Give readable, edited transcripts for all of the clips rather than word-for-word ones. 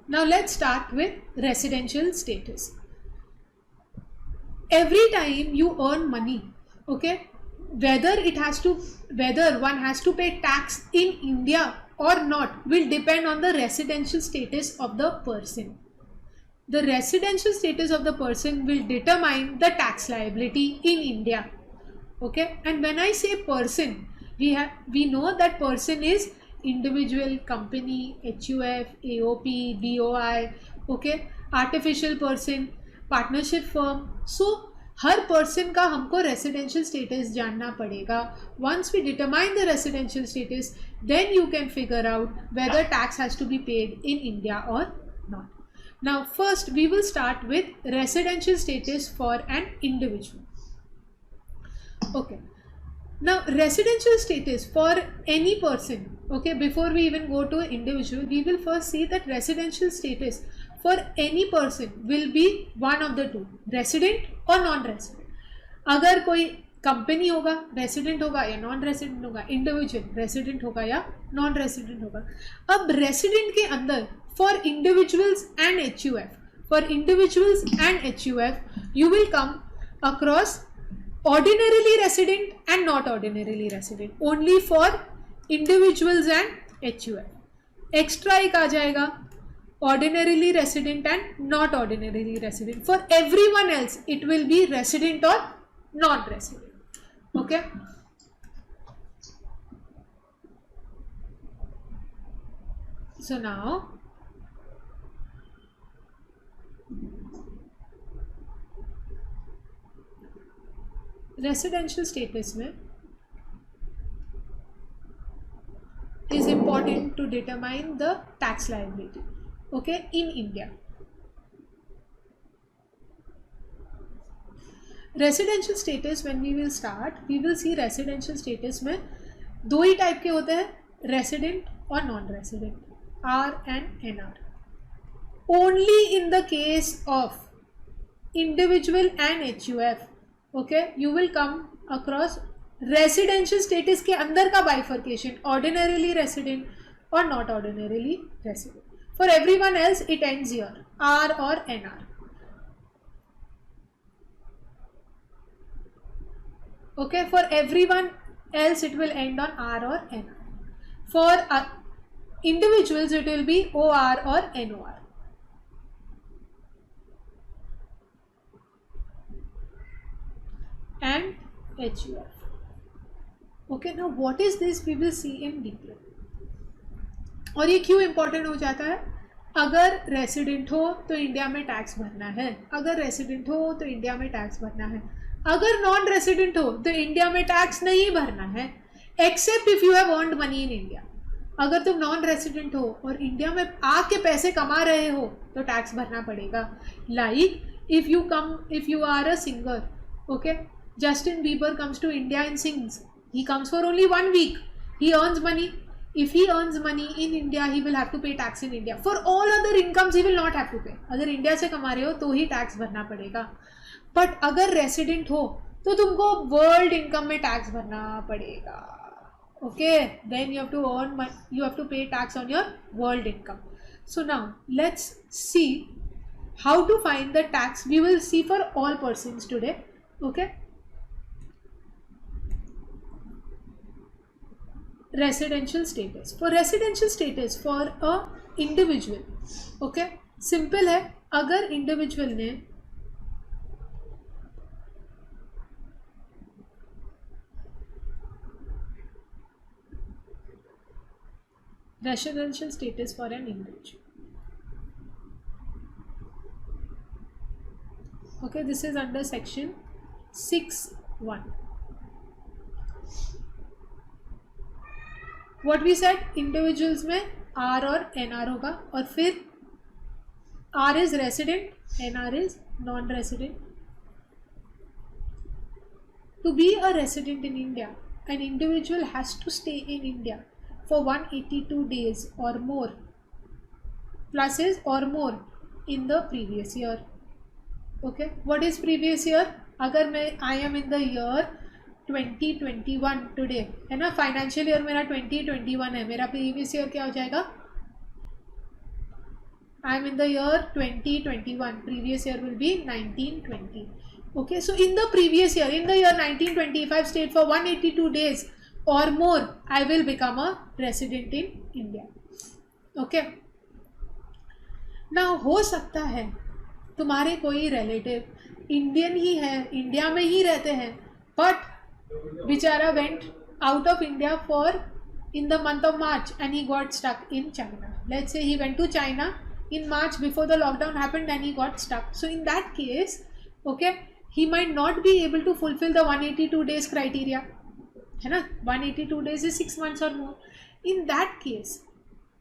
Now let's start with residential status. Every time you earn money, okay, whether one has to pay tax in India or not will depend on the residential status of the person. The residential status of the person will determine the tax liability in India. Okay, and when I say person, we know that person is individual, company, HUF, AOP, DOI, okay, artificial person, partnership firm. So हर person का हमको residential status जानना पड़ेगा. Once we determine the residential status, then you can figure out whether tax has to be paid in India और not. Now first we will start with residential status for an individual. Okay, now residential status for any person, okay, before we even go to individual, we will first see that residential status for any person will be one of the two, resident or non-resident. अगर कोई company होगा resident होगा या non resident होगा, individual resident होगा या non resident होगा. अब रेसिडेंट के अंदर for individuals and HUF, for individuals and HUF you will come across ordinarily resident and not ordinarily resident. Only for individuals and HUF. Extra एक आ जाएगा ordinarily resident and not ordinarily resident. For everyone else it will be resident or non-resident. Okay. So now residential status में is important to determine the tax liability, okay, in India. Residential status, when we will start, we will see residential status में दो ही type के होते हैं, resident और non-resident, R and NR. Only in the case of individual and HUF, okay, you will come across residential status के अंदर का bifurcation, ordinarily resident or not ordinarily resident. For everyone else it ends here, R or NR. Okay, for everyone else it will end on R or NR. For individuals it will be OR or NOR. And HUF. Okay, now what is this we will see in detail. और ये क्यों important हो जाता है? अगर resident हो तो India में टैक्स भरना है, अगर रेसिडेंट हो तो इंडिया में टैक्स भरना है, अगर नॉन रेसिडेंट हो तो इंडिया में टैक्स नहीं भरना है, except if you have earned money in India. अगर तुम नॉन रेसिडेंट हो और इंडिया में आके पैसे कमा रहे हो तो टैक्स भरना पड़ेगा. Like if you are a singer, okay, Justin Bieber comes to India and sings. He comes for only 1 week. He earns money. If he earns money in India, he will have to pay tax in India. For all other incomes, he will not have to pay. अगर India से कमा रहे हो तो ही tax भरना पड़ेगा. But अगर resident हो तो तुमको वर्ल्ड इनकम में टैक्स भरना पड़ेगा. Okay, then you have to pay tax on your world income. So now let's see how to find the tax. We will see for all persons today. Okay, residential status. For residential status for a individual, okay, simple है. अगर individual ने residential status for an individual, okay, this is under section 6(1). What we said, individuals में R और NR होगा और फिर R is resident, NR is non-resident. To be a resident in India, an individual has to stay in India for 182 days or more, plus is or more in the previous year. Okay, what is previous year? अगर मैं I am in the year 2021 today है ना, financial year मेरा 2021 है, मेरा previous year क्या हो जाएगा I am in the year 2021. Previous year will be 1920. Okay, so in the previous year, in the year 1920, if I have stayed for 182 days or more, I will become a resident in India. Okay. Now हो सकता है तुम्हारे कोई relative Indian ही है, India में ही रहते हैं, but बेचारा went out of India for in the month of March and he got stuck in China. Let's say he went to China in March before the lockdown happened and he got stuck. So in that case, okay, he might not be able to fulfill the 182 days criteria. है ना, 182 days is 6 months or more. In that case,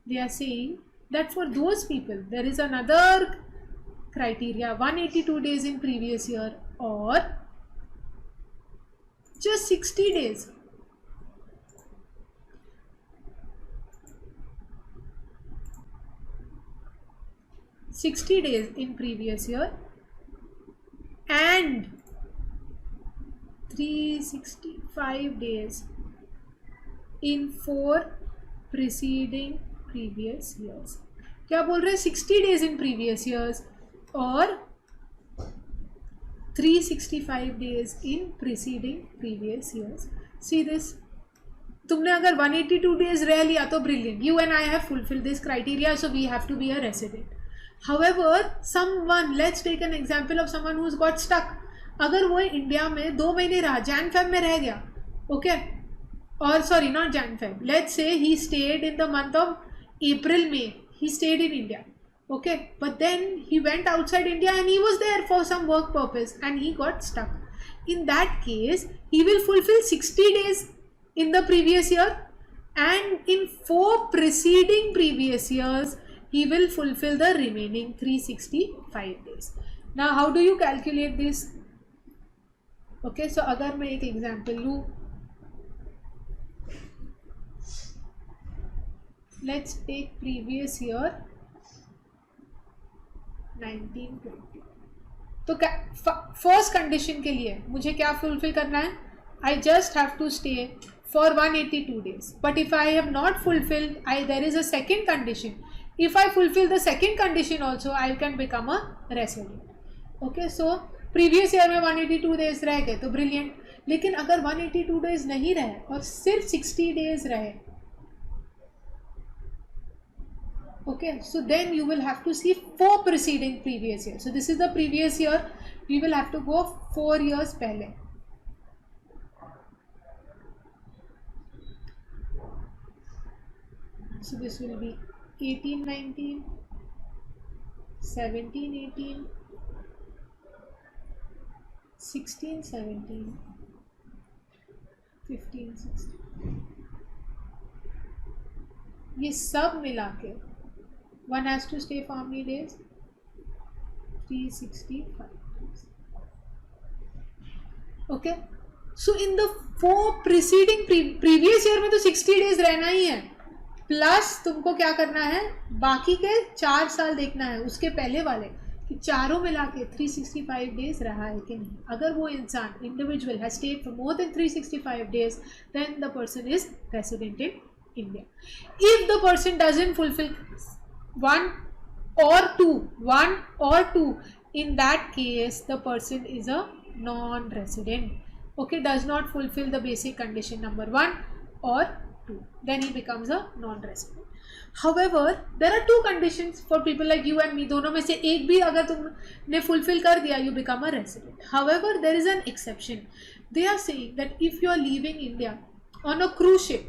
they are saying that for those people there is another criteria, 182 days in previous year or just 60 days. 60 days in previous year and 365 days in 4 preceding previous years. क्या बोल रहे हैं? 60 days in previous years और 365 days in preceding previous years. See this. तुमने अगर 182 days रह लिया तो brilliant. You and I have fulfilled this criteria, so we have to be a resident. However, someone, let's take an example of someone who's got stuck. अगर वो India में 2 महीने रहा, जैन फेब में रह गया, okay, or sorry, not Jan Feb. Let's say he stayed in the month of April, May. He stayed in India, okay, but then he went outside India and he was there for some work purpose and he got stuck. In that case, he will fulfill 60 days in the previous year and in 4 preceding previous years he will fulfill the remaining 365 days. Now how do you calculate this? Okay, so अगर मैं एक example लूँ, let's take previous year 1920. तो first condition के लिए मुझे क्या fulfil करना है? I just have to stay for 182 days. But if I have not fulfilled, there is a second condition. If I fulfill the second condition also, I can become a resident. Okay, so previous year में 182 days रह गए तो brilliant. लेकिन अगर 182 days नहीं रहे और सिर्फ 60 days रहे, okay, so then you will have to see 4 preceding previous year. So this is the previous year. We will have to go 4 years पहले. So this will be 1819, 1718, 1617, 1516. ये सब मिला के one has to stay for how many days? 365 days. Okay. So in the 4 preceding previous year में तो 60 days रहना ही है, plus तुमको क्या करना है, बाकी के 4 साल देखना है उसके पहले वाले कि चारों मिला के 365 डेज रहा है कि नहीं. अगर वो इंसान individual has stayed for more than 365 days, then the person is resident in India. If the person doesn't fulfill one or two, in that case the person is a non-resident. Okay, does not fulfill the basic condition number 1 or 2, then he becomes a non-resident. However, there are 2 conditions for people like you and me. दोनों में से एक भी अगर तुमने fulfill कर दिया, you become a resident. However, there is an exception. They are saying that if you are leaving India on a cruise ship,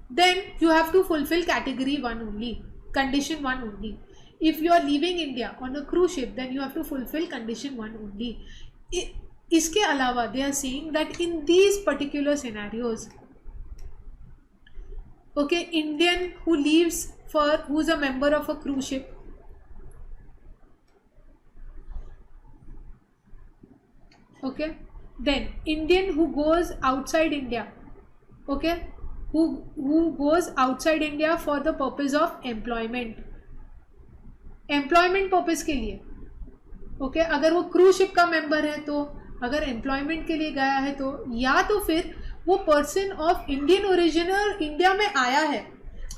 then you have to fulfill category 1 only, condition 1 only. If you are leaving India on a cruise ship, then you have to fulfill condition 1 only. इसके अलावा they are saying that in these particular scenarios, okay, Indian who leaves who's a member of a cruise ship, okay, then Indian who goes outside India, okay, who goes outside India for the purpose of employment purpose के लिए, okay, अगर वो cruise ship का member है तो अगर employment के लिए गया है तो, या तो फिर वो person of Indian origin India में आया है.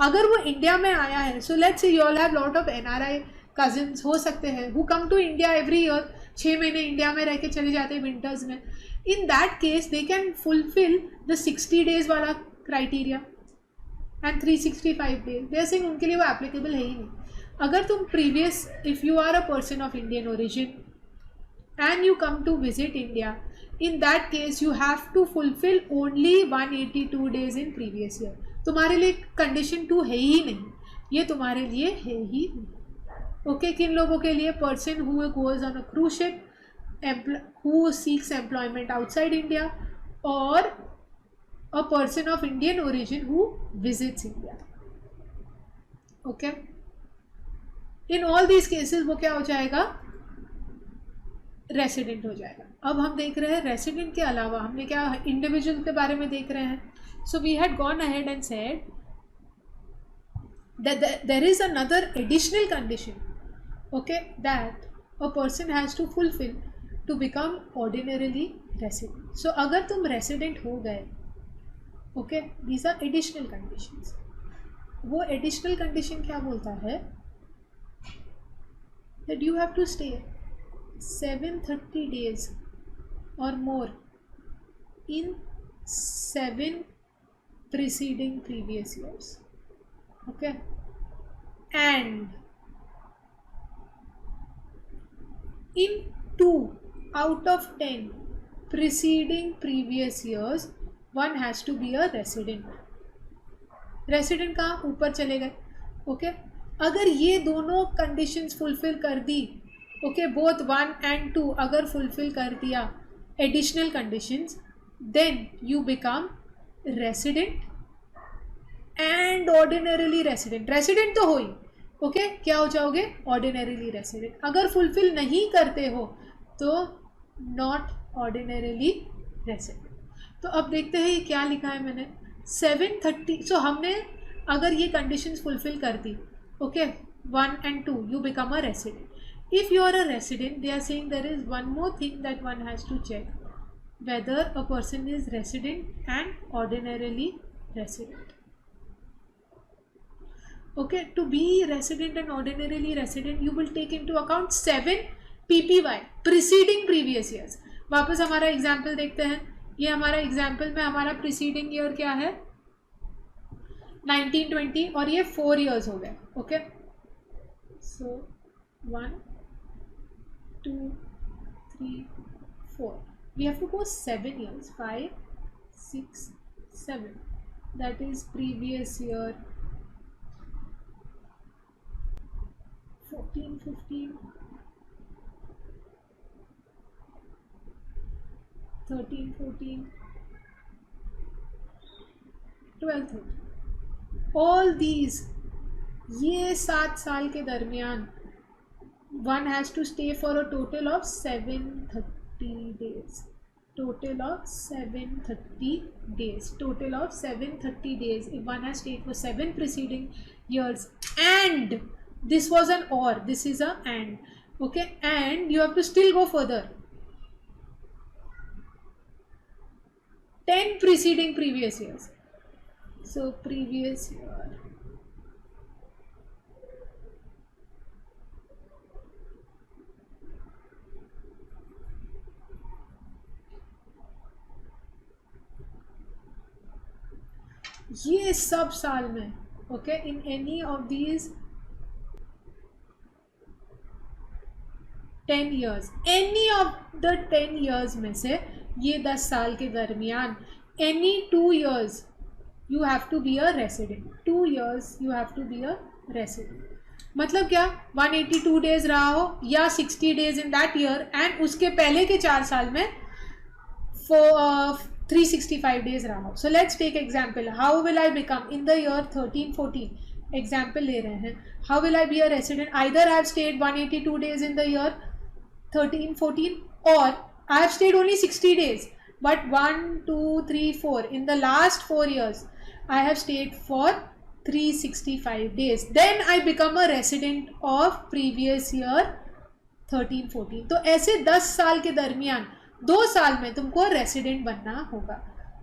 अगर वो इंडिया में आया है, so let's say you all have lot of NRI cousins हो सकते हैं who come to India every year, 6 महीने इंडिया में रह के चले जाते हैं विंटर्स में. In that case they can fulfil the 60 days वाला criteria and 365 days. They are saying उनके लिए वो एप्लीकेबल है ही नहीं. अगर तुम previous, if you are a person of Indian origin and you come to visit India, in that case you have to fulfill only 182 days in previous year. तुम्हारे लिए कंडीशन 2 है ही नहीं, ये तुम्हारे लिए है ही नहीं. ओके, किन लोगों के लिए? Person who goes on a cruise ship, who seeks employment outside India, और a person of Indian origin who visits India. Okay, in all these cases वो क्या हो जाएगा? रेसिडेंट हो जाएगा. अब हम देख रहे हैं रेसिडेंट के अलावा हमने क्या इंडिविजुअल के बारे में देख रहे हैं. So we had gone ahead and said that there is another additional condition, okay, that a person has to fulfil to become ordinarily resident. So अगर तुम रेसिडेंट हो गए, okay, these are additional conditions. वो additional condition क्या बोलता है? That you have to stay 730 days or more in 7 preceding previous years. Okay, and in 2 out of 10 preceding previous years one has to be a resident. Resident कहाँ? ऊपर चले गए. Okay, अगर ये दोनों कंडीशंस फुलफिल कर दी, ओके, बोथ 1 and 2 अगर fulfil कर दिया additional conditions, then you become resident and ordinarily resident. Resident तो हो ही, ओके, क्या हो जाओगे? Ordinarily resident. अगर फुलफिल नहीं करते हो तो नॉट ऑर्डिनरीली रेसिडेंट. तो अब देखते हैं ये क्या लिखा है मैंने. 730. सो हमने अगर ये कंडीशंस फुलफिल कर दी, okay, 1 and 2, you become a resident. If you are a resident, they are saying there is one more thing that one has to check, whether a person is resident and ordinarily resident. Okay, to be resident and ordinarily resident, you will take into account 7 PPY, preceding previous years. वापस हमारा example देखते हैं. ये हमारा example में हमारा preceding year क्या है? 1920, और ये 4 years हो गए. Okay, so 1 2 3 4, we have to go 7 years. 5 6 7, that is previous year. 14 15 13 14 12 13, all these, ये 7 साल के दरमियान one has to stay for a total of 730 days. Total of 730 days. Total of 730 days. If one has stayed for 7 preceding years, and this was an or, this is a and. Okay, and you have to still go further. 10 preceding previous years. So previous year. ये सब साल में, okay, in any of these 10 years, any of the 10 years में से ये 10 साल के दरमियान any 2 years you have to be a resident. 2 years you have to be a resident. मतलब क्या? 182 days रहा हो या 60 days in that year, and उसके पहले के 4 साल में 365 days रहा हो. So let's take example. How will I become in the year 13-14? Example ले रहे हैं. How will I be a resident? Either I have stayed 182 days in the year 13-14, or I have stayed only 60 days, but 1 2 3 4 in the last 4 years I have stayed for 365 days. Then I become a resident of previous year 13-14. तो ऐसे 10 साल के दरमियान 2 साल में तुमको resident बनना होगा.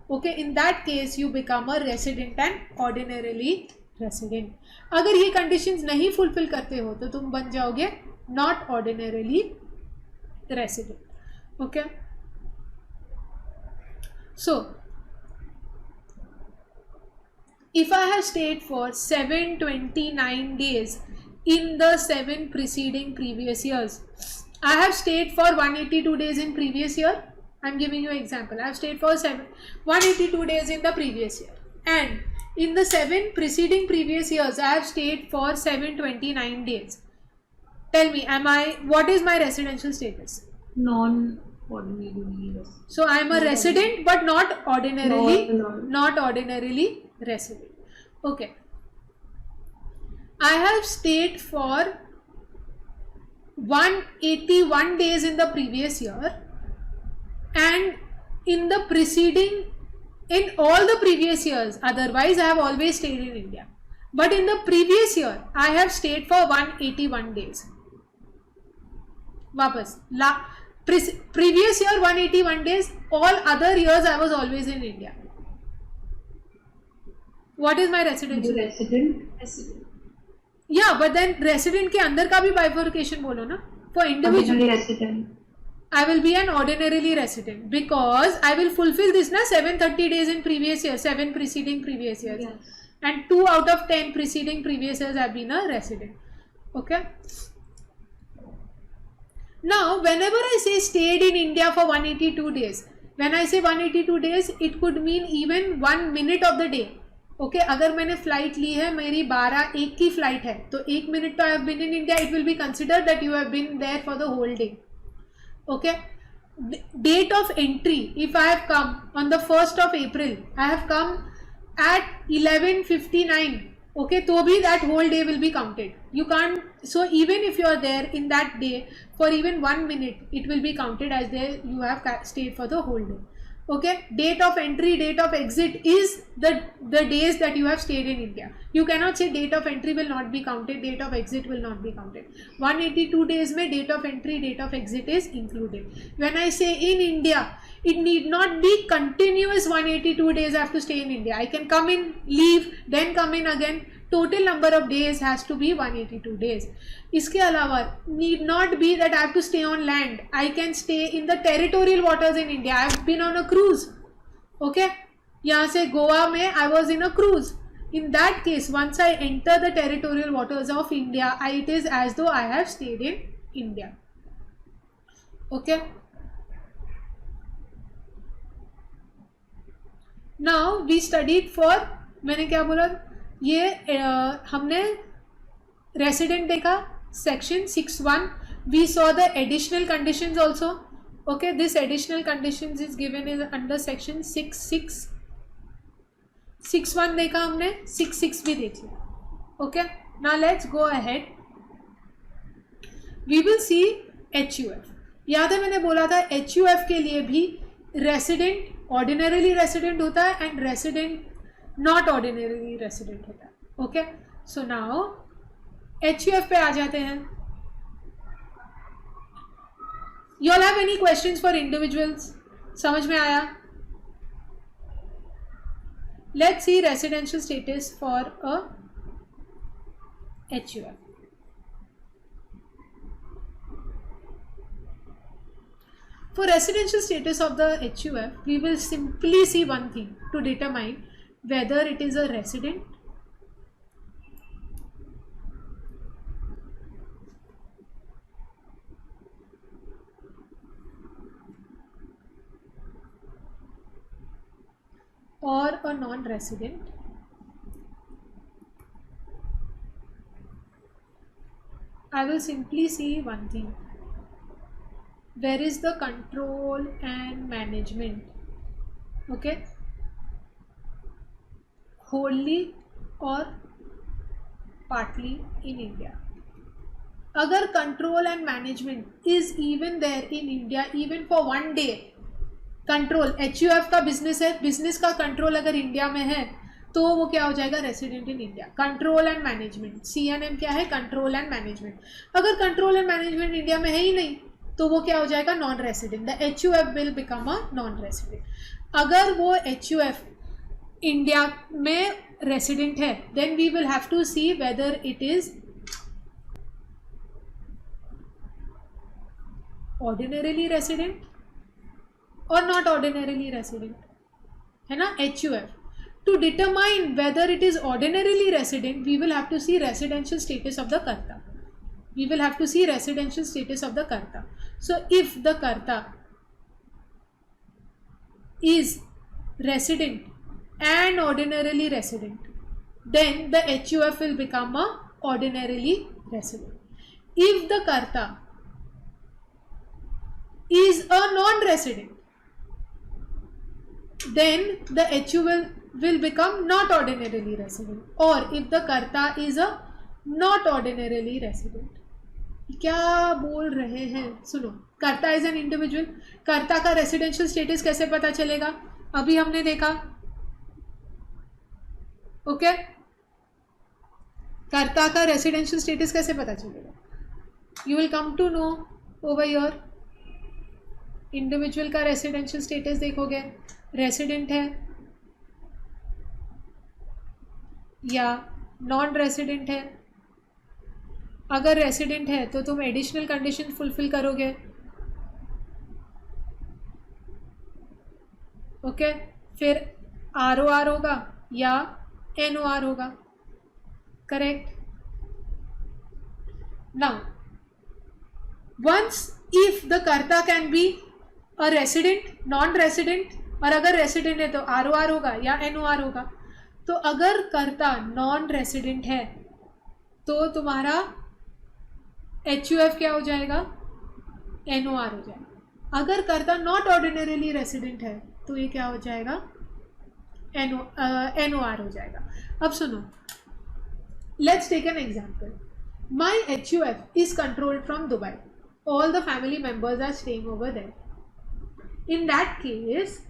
Okay, in that case you become a resident and ordinarily resident. अगर ये कंडीशंस नहीं फुलफिल करते हो तो तुम बन जाओगे not ordinarily resident. Okay, so if I have stayed for 729 days in the 7 preceding previous years, I have stayed for 182 days in previous year. I'm giving you an example. I have stayed for 182 days in the previous year, and in the 7 preceding previous years I have stayed for 729 days. Tell me, what is my residential status? Non-ordinary resident. So I am a resident but not ordinarily resident. Okay, I have stayed for 181 days in the previous year, and in all the previous years, otherwise I have always stayed in India, but in the previous year I have stayed for 181 days. वापस previous year 181 days, all other years I was always in India. What is my residential? Resident. Yeah, but then resident के अंदर का भी bifurcation बोलो ना. For individual resident, I will be an ordinarily resident because I will fulfill this na 730 days in previous year, 7 preceding previous years, yes. And 2 out of 10 preceding previous years have been a resident. Okay. Now, whenever I say stayed in India for 182 days, when I say 182 days, it could mean even 1 minute of the day. Okay अगर मैंने flight ली है, मेरी 12:01 की flight है, तो 1 minute तो I have been in India, it will be consider that you have been there for the whole day. Okay, date of entry, if I have come on the 1st of April, I have come at 11:59, okay, तो भी that whole day will be counted. You can't, so even if you are there in that day for even 1 minute, it will be counted as there you have stayed for the whole day. Okay, date of entry, date of exit is the days that you have stayed in India. You cannot say date of entry will not be counted, date of exit will not be counted. 182 days में date of entry, date of exit is included. When I say in India, it need not be continuous 182 days I have to stay in India. I can come in, leave, then come in again. Total number of days has to be 182 days. इसके अलावा need not be that I have to stay on land. I can stay in the territorial waters in India. I have been on a cruise. Okay, यहाँ से गोवा में I was in a cruise. In that case, once I enter the territorial waters of India, it is as though I have stayed in India. Okay. Now we studied for, मैंने क्या बोला, ये हमने resident देखा section 6(1). We saw the additional conditions also. Okay, this additional conditions is given in under section 6(6). 6(1) देखा हमने, 6(6) भी देख लिया. Okay, now let's go ahead. We will see HUF. याद है मैंने बोला था HUF के लिए भी रेसिडेंट ऑर्डिनरीली रेसिडेंट होता है and resident not ordinary resident होता है. ओके, सो नाउ HUF पे आ जाते हैं. You all have any questions for individuals? समझ में आया? Let's see residential status for a HUF. For residential status of the HUF, we will simply see one thing to determine whether it is a resident or a non-resident. I will simply see one thing. Where is the control and management? Okay, wholly or partly in India. अगर control and management is even there in India even for 1 day, control HUF का business है, business का control अगर India में है तो वो क्या हो जाएगा? Resident in India. Control and management, CNM क्या है? Control and management. अगर कंट्रोल एंड मैनेजमेंट इंडिया में है ही नहीं तो वो क्या हो जाएगा? Non resident. The HUF will become a non resident. अगर वो HUF इंडिया में रेसिडेंट है, then we will have to see whether it is ordinarily resident और नॉट ऑर्डिनरीली रेसिडेंट, है ना, HUF. To determine whether it is ordinarily resident, we will have to see residential status of the karta. We will have to see residential status of the karta. So if the karta is resident and ordinarily resident, then the HUF will become a ordinarily resident. If the karta is a non-resident, then the HUF will become not ordinarily resident. Or if the karta is a not ordinarily resident. क्या बोल रहे हैं, सुनो. कर्ता is an individual. कर्ता का residential status कैसे पता चलेगा, अभी हमने देखा. ओके, कर्ता का रेसिडेंशियल स्टेटस कैसे पता चलेगा, you will come to know over your. Individual का रेसिडेंशियल स्टेटस देखोगे, रेसिडेंट है या नॉन रेसिडेंट है. अगर रेसिडेंट है तो तुम एडिशनल कंडीशन फुलफिल करोगे. ओके, फिर ROR होगा या NOR होगा. Correct. Now once if the कर्ता can be a resident, non resident, और अगर रेसिडेंट है तो ROR होगा या NOR होगा. तो अगर कर्ता नॉन रेसिडेंट है तो तुम्हारा HUF क्या हो जाएगा, NOR हो जाएगा. अगर कर्ता नॉट ऑर्डिनरीली रेसिडेंट है तो ये क्या हो जाएगा, NOR हो जाएगा. अब सुनो, let's take an example. My HUF is controlled from Dubai. All the family members are staying over there. In that case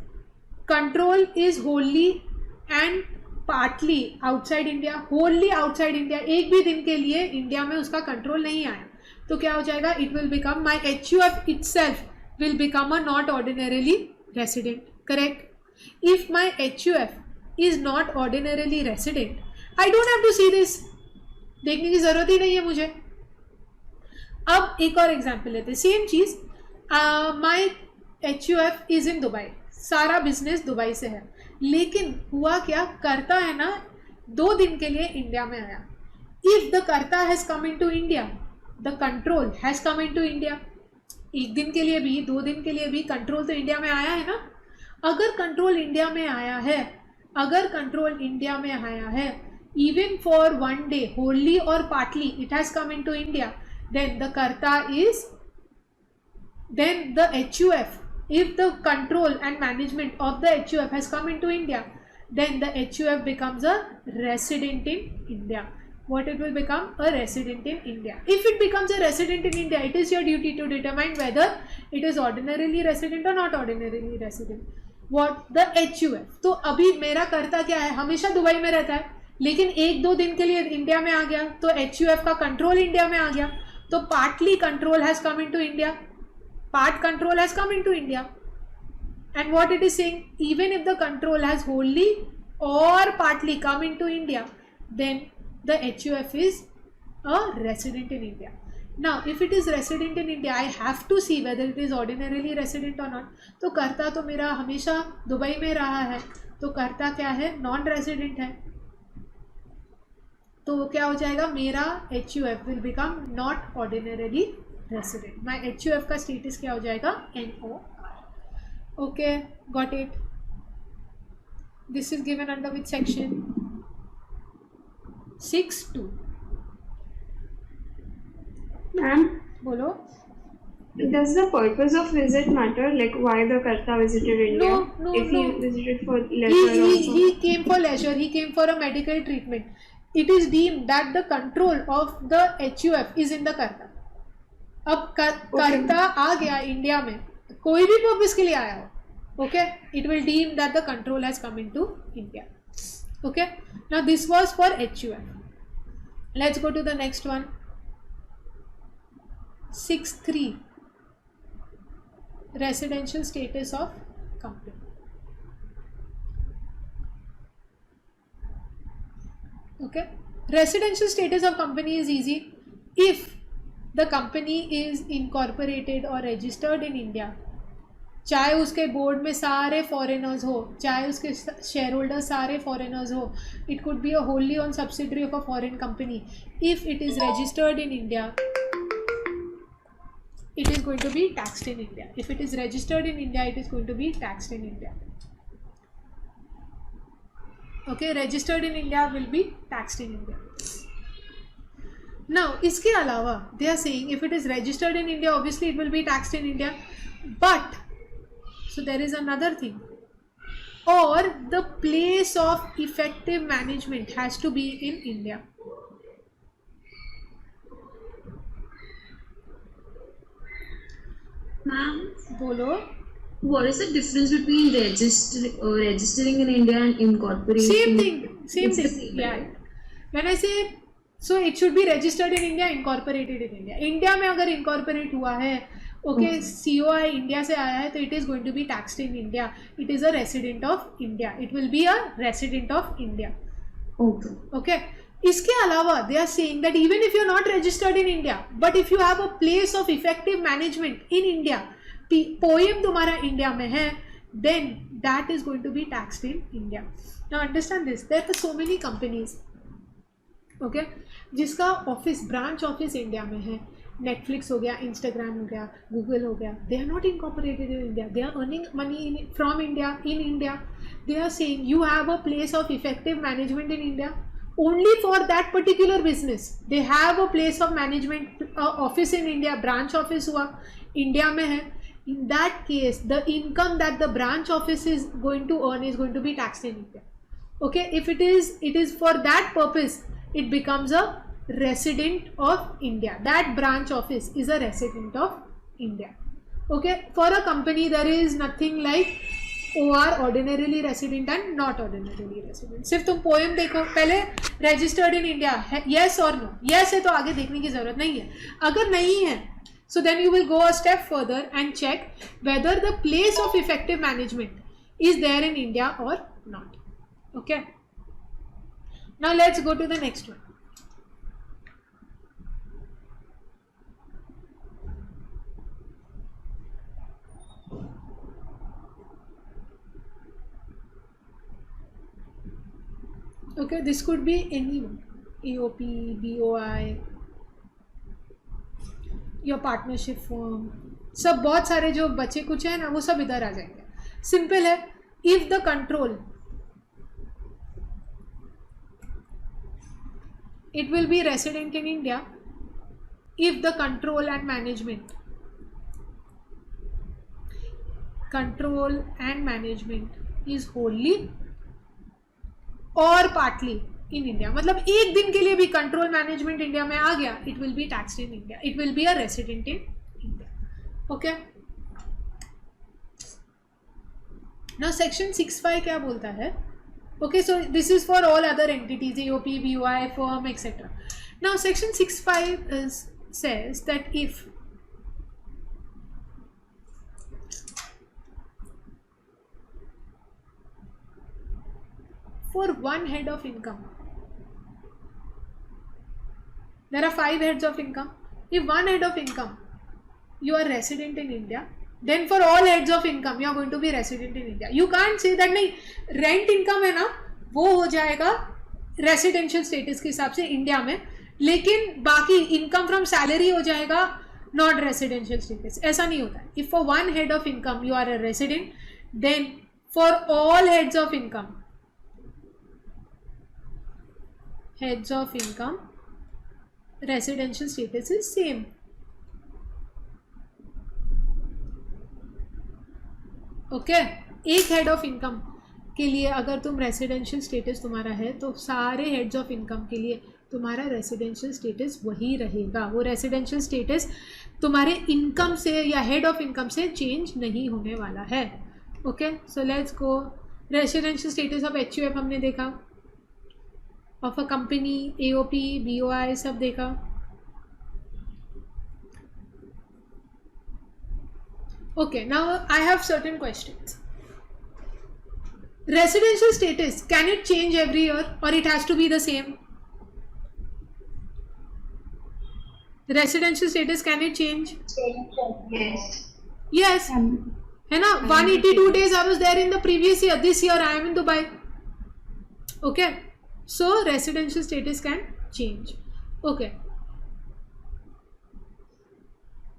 control is wholly and partly outside India. Wholly outside India, एक भी दिन के लिए India में उसका control नहीं आया, तो क्या हो जाएगा, it will become, my HUF itself will become a not ordinarily resident. Correct. If my HUF is not ordinarily resident, I don't have to see this, देखने की जरूरत ही नहीं है मुझे. अब एक और एग्जाम्पल लेते हैं, सेम चीज. माई HUF इज इन दुबई, सारा बिजनेस दुबई से है, लेकिन हुआ क्या, करता है ना 2 दिन के लिए इंडिया में आया. If the karta has come in to India, the control has come in to India. 1 दिन के लिए भी 2 दिन के लिए भी कंट्रोल तो इंडिया में आया है ना. अगर कंट्रोल इंडिया में आया है, अगर कंट्रोल इंडिया में आया है, इवन फॉर 1 डे, होली और partly it has come in to India, then the karta is, then the HUF, if the control and management of the HUF has come into India, then the HUF becomes a resident in India. What it will become? A resident in India. If it becomes a resident in India, it is your duty to determine whether it is ordinarily resident or not ordinarily resident. What? The HUF. तो अभी मेरा करता क्या है, हमेशा Dubai में रहता है, लेकिन 1-2 दिन के लिए इंडिया में आ गया, तो HUF का कंट्रोल इंडिया में आ गया, तो partly control has come into India. Part control has come into India, and what it is saying, even if the control has wholly or partly come into India, then the HUF is a resident in India. Now if it is resident in India, I have to see whether it is ordinarily resident or not. तो करता तो मेरा हमेशा Dubai में रहा है, तो करता क्या है, नॉन रेसिडेंट है, तो क्या हो जाएगा, मेरा HUF will become not ordinarily resident. My HUF का स्टेटस क्या हो जाएगा, NOR. Okay, got it. This is given under which section, 6(2). Ma'am बोलो. does the purpose of visit matter, like why the karta visited India? No, if he no. visited for leisure He came for leisure, he came for a medical treatment. It is deemed that the control of the HUF is in the karta. अब कर्ता आ गया India में, कोई भी purpose के लिए आया हो, okay, it will deem that the control has come into India. Okay, now this was for HUF. Let's go to the next one. 6(3) residential status of company. Okay, residential status of company is easy. If the company is incorporated or registered in India, चाहे उसके board में सारे foreigners हो, चाहे उसके share holder सारे foreigners हो, it could be a wholly owned subsidiary of a foreign company, if it is registered in India it is going to be taxed in India. If it is registered in India, it is going to be taxed in India. Okay, registered in India will be taxed in India. Now, इसके अलावा they are saying if it is registered in India, obviously it will be taxed in India. But so there is another thing. Or the place of effective management has to be in India. Ma'am, बोलो. what is the difference between registering in India and incorporating? Same thing. Same It's the thing. same, Yeah. right? When I say so, it should be registered in India, incorporated in India. India में अगर incorporate हुआ है, okay, COI India से आया है, तो it is going to be taxed in India. It is a resident of India. It will be a resident of India. Okay. Okay. इसके अलावा they are saying that even if you are not registered in India, but if you have a place of effective management in India, poem तुम्हारा India में है, then that is going to be taxed in India. Now understand this, there are so many companies, okay, जिसका office branch office India में है. Netflix हो गया, Instagram हो गया, गूगल हो गया, they are not incorporated in India, they are earning money from India in India. They are saying you have a place of effective management in India only for that particular business. They have a place of management, office in India, branch office हुआ India में है. In that case, the income that the branch office is going to earn is going to be taxed in India. Okay, if it is for that purpose, it becomes a resident of India. That branch office is a resident of India. Okay, for a company there is nothing like OR ordinarily resident and not ordinarily resident. सिर्फ तुम poem देखो, पहले registered in India है, yes or no. yes है तो आगे देखने की जरूरत नहीं है. अगर नहीं है, so then you will go a step further and check whether the place of effective management is there in India or not. Okay. Now let's go to the next one. Okay, this could be anyone, AOP, BOI, your partnership firm, सब बहुत सारे जो बचे कुछ है ना, वो सब इधर आ जाएंगे. सिंपल है, if the control, it will be resident in India if the control and management is wholly और पार्टली इन इंडिया. मतलब एक दिन के लिए भी कंट्रोल मैनेजमेंट इंडिया में आ गया, it will B taxed in India, it will B a resident in India. Okay. Now section 6(5) क्या बोलता है? Okay, so this is for all other entities, AOP, BOI, firm, etcetera. Now section 6(5) says that if for one head of income, there are 5 heads of income. If one head of income you are resident in India, then for all heads of income you are going to be resident in India. You can't say that नहीं rent income है ना, वो हो जाएगा residential status के हिसाब से India में, लेकिन बाकी इनकम फ्रॉम सैलरी हो जाएगा नॉट रेसिडेंशियल स्टेटस. ऐसा नहीं होता है. If for one head of income you are a resident, then for all heads of income, heads of income, residential status is same. Okay, एक head of income के लिए अगर तुम रेसिडेंशियल स्टेटस तुम्हारा है, तो सारे हेड्स ऑफ इनकम के लिए तुम्हारा रेसिडेंशियल स्टेटस वही रहेगा. वो रेसिडेंशियल स्टेटस तुम्हारे इनकम से या हेड ऑफ इनकम से चेंज नहीं होने वाला है. Okay, so let's go. Residential status of HUF हमने देखा, of a company, AOP, BOI सब देखा. Okay, now I have certain questions. Residential status, can it change every year or it has to be the same? Residential status can it change? Yes. Yes, है ना. 182 days I was there in the previous year. This year I am in Dubai. Okay, so residential status can change. Okay,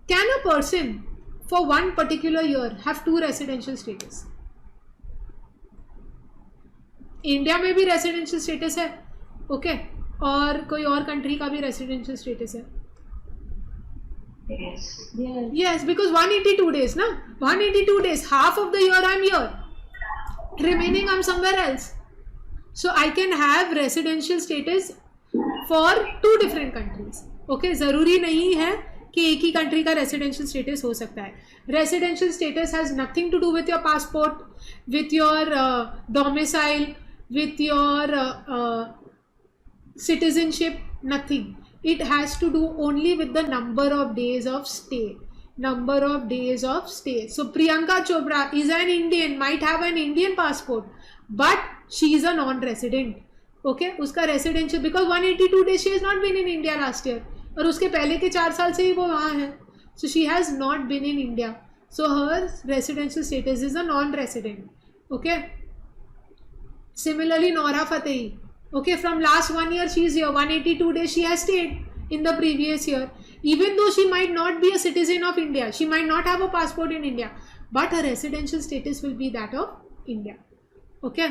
can a person for one particular year have two residential status? India में भी residential status है, okay, और कोई और country का भी residential status है. Yes. Yes, because 182 days, na? 182 days, half of the year I'm here. Remaining I'm somewhere else. So I can have residential status for two different countries. Okay, ज़रूरी नहीं है कि एक ही कंट्री का रेसिडेंशियल स्टेटस हो सकता है. Residential status has nothing to do with your passport, with your domicile, with your citizenship, nothing. It has to do only with the number of days of stay. Number of days of stay. So Priyanka Chopra is an Indian, might have an Indian passport, but she is a non-resident. Okay, उसका residential, because 182 days she has not been in India last year, और उसके पहले के 4 साल से ही वो वहाँ है. So she has not been in India. So her residential status is a non-resident. Okay. Similarly, Nora Fatehi. Okay, from last 1 year she is here. 182 days she has stayed in the previous year. Even though she might not be a citizen of India, she might not have a passport in India, but her residential status will be that of India. Okay.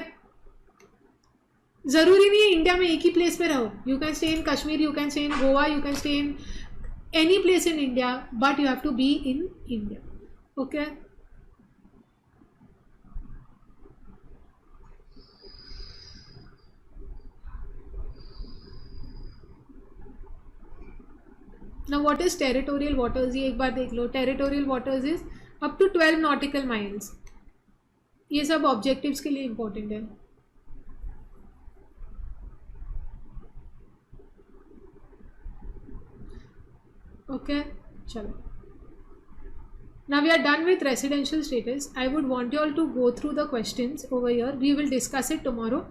ज़रूरी नहीं है India में एक ही place पे रहो. You can stay in Kashmir, you can stay in Goa, you can stay in any place in India, but you have to be in India. Okay. Now what is territorial waters? ये एक बार देख लो. Territorial waters is up to 12 nautical miles. ये सब objectives के लिए important है. Okay, चलो. Now we are done with residential status. I would want you all to go through the questions over here. We will discuss it tomorrow.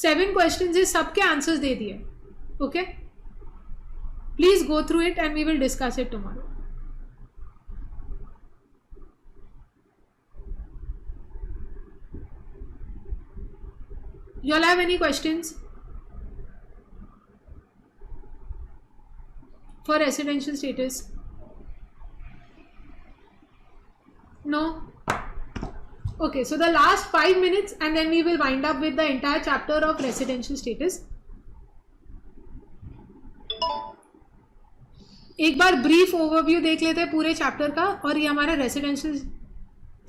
7 questions is सबके answers दे दिए. Okay. Please go through it and we will discuss it tomorrow. You all have any questions for residential status? No? Okay, so the last 5 minutes and then we will wind up with the entire chapter of residential status. एक बार brief overview देख लेते हैं पूरे chapter का, और ये हमारा residential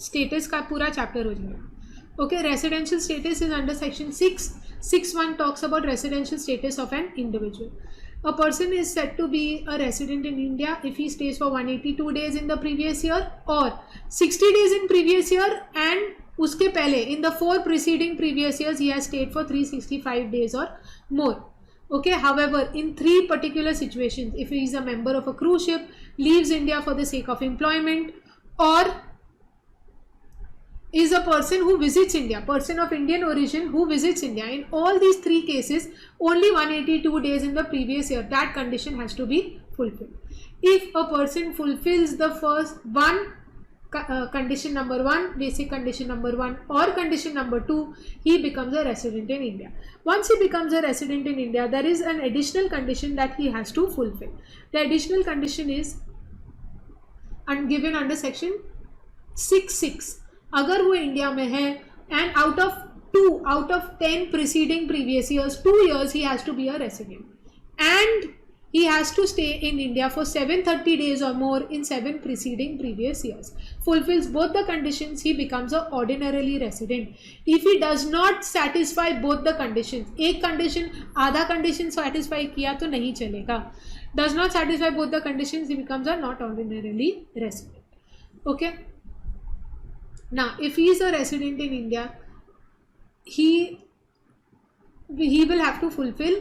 status का पूरा चैप्टर हो जाएगा. Okay, residential status is under section 6.1 talks about residential status of an individual. A person is said to be a resident in India if he stays for 182 days in the previous year और 60 days in previous year, and उसके पहले in the 4 preceding previous years he has stayed for 365 days or more. Okay, however, in 3 particular situations, if he is a member of a cruise ship, leaves India for the sake of employment, or is a person who visits India, person of Indian origin who visits India, in all these 3 cases, only 182 days in the previous year, that condition has to be fulfilled. If a person fulfills the first one, condition number 1, basic condition number 1, or condition number 2, he becomes a resident in India. Once he becomes a resident in India, there is an additional condition that he has to fulfill. The additional condition is given under section 6.6. अगर वो India में है and out of 10 preceding previous years, 2 years he has to be a resident, and he has to stay in India for 730 days or more in 7 preceding previous years. Fulfills both the conditions, he becomes a ordinarily resident. If he does not satisfy both the conditions, एक condition आधा condition satisfy किया तो नहीं चलेगा. Does not satisfy both the conditions, he becomes a not ordinarily resident. Okay. Now, if he is a resident in India, he will have to fulfill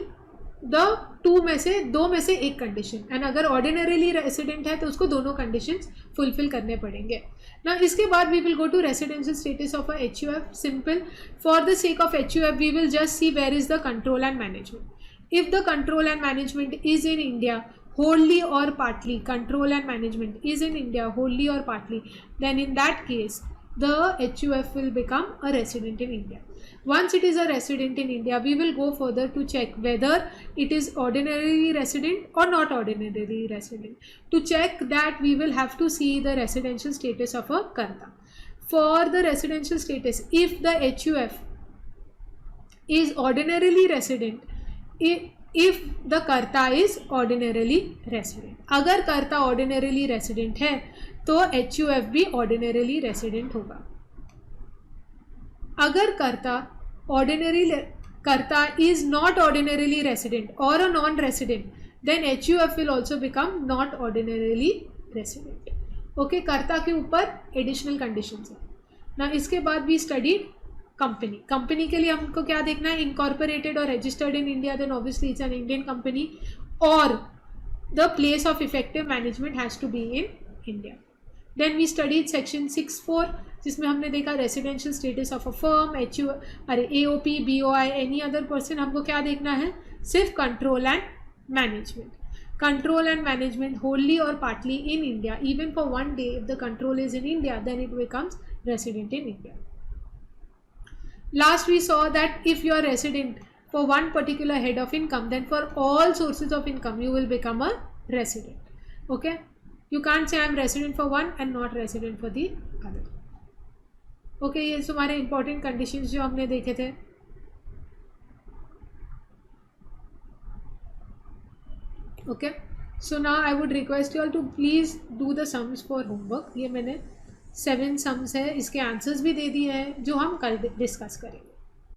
the 2 में से एक condition, and अगर ordinarily resident है तो उसको दोनों conditions fulfil करने पड़ेंगे. ना इसके बाद we will go to residential status of a HUF. Simple, for the sake of HUF we will just see where is the control and management. If the control and management is in India, wholly or partly, control and management is in India wholly or partly, then in that case the HUF will become a resident in India. Once it is a resident in India, we will go further to check whether it is ordinarily resident or not ordinarily resident. To check that, we will have to see the residential status of a karta. For the residential status, if the HUF is ordinarily resident, if the कर्ता is ordinarily resident, अगर कर्ता ordinarily resident है तो HUF भी ordinarily resident होगा. अगर कर्ता is not ordinarily resident or a non-resident, then HUF will also become not ordinarily resident. Okay, कर्ता के ऊपर additional conditions है ना. इसके बाद we studied कंपनी के लिए हमको क्या देखना है, इनकॉर्पोरेटेड और registered in India, then obviously it's an Indian company, और the place of effective management has to be in India. Then we studied section 6(4) जिसमें हमने देखा residential status of a firm, AOP, BOI, any other person. हमको क्या देखना है, सिर्फ control and management. Control and management wholly और partly in India, even for 1 day, if the control is in India then it becomes resident in India. Last we saw that if you are resident for one particular head of income, then for all sources of income you will become a resident. Okay, you can't say I am resident for one and not resident for the other. Okay, ये हमारे important conditions जो हमने देखे थे. Okay, so now I would request you all to please do the sums for homework. ये मैंने 7 sums है, इसके आंसर्स भी दे दिए हैं जो हम कल डिस्कस करेंगे.